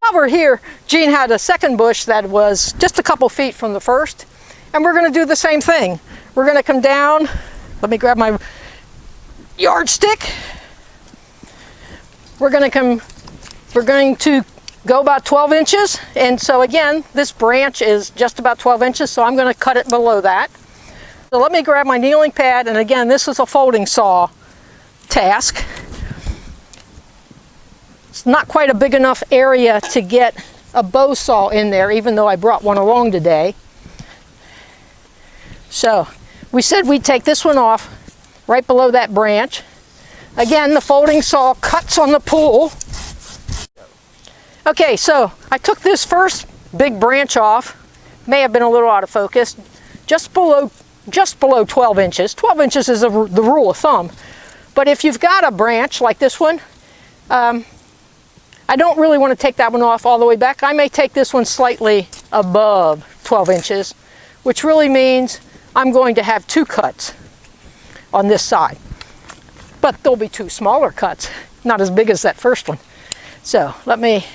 While we're here, Jean had a second bush that was just a couple feet from the first, and we're going to do the same thing. We're going to come down. Let me grab my yardstick. We're going to go about 12 inches, and so again, this branch is just about 12 inches, so I'm going to cut it below that. So let me grab my kneeling pad, and again, this is a folding saw task. It's not quite a big enough area to get a bow saw in there, even though I brought one along today. So we said we'd take this one off right below that branch. Again, the folding saw cuts on the pool. Okay, so I took this first big branch off. May have been a little out of focus. Just below 12 inches. 12 inches is the rule of thumb. But if you've got a branch like this one, I don't really want to take that one off all the way back. I may take this one slightly above 12 inches, which really means I'm going to have two cuts on this side. But there'll be two smaller cuts, not as big as that first one. So let me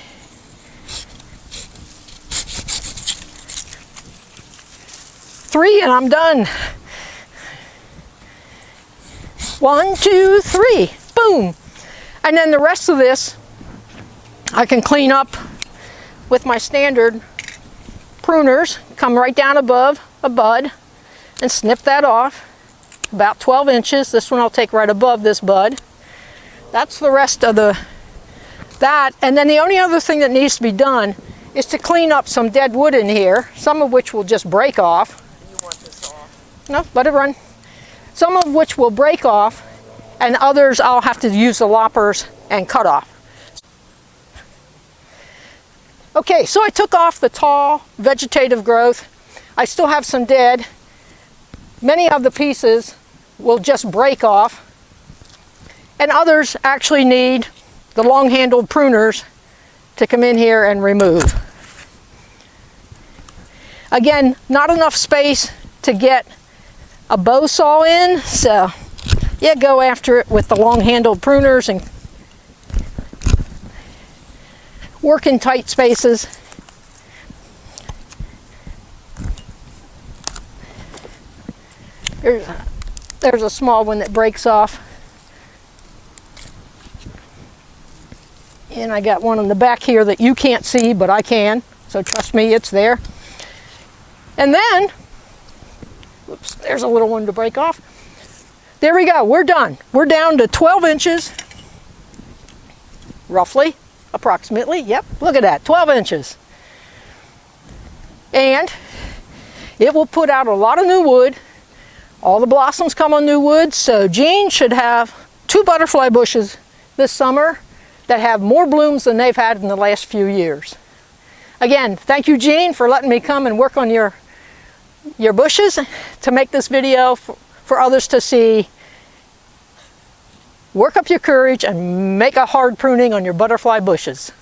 three, and I'm done. 1, 2, 3, boom. And then the rest of this I can clean up with my standard pruners. Come right down above a bud and snip that off. About 12 inches. This one I'll take right above this bud. That's the rest of that. And then the only other thing that needs to be done is to clean up some dead wood in here, some of which will just break off. You want this off? No, let it run. Some of which will break off, and others I'll have to use the loppers and cut off. Okay, so I took off the tall vegetative growth. I still have some dead. Many of the pieces will just break off, and others actually need the long-handled pruners to come in here and remove. Again, not enough space to get a bow saw in, so yeah, go after it with the long-handled pruners and work in tight spaces. There's a small one that breaks off. And I got one on the back here that you can't see, but I can. So trust me, it's there. And then, oops, there's a little one to break off. There we go, we're done. We're down to 12 inches, roughly. Approximately, yep, look at that, 12 inches. And it will put out a lot of new wood. All the blossoms come on new wood, so Jean should have 2 butterfly bushes this summer that have more blooms than they've had in the last few years. Again, thank you, Jean, for letting me come and work on your bushes to make this video for others to see. Work up your courage and make a hard pruning on your butterfly bushes.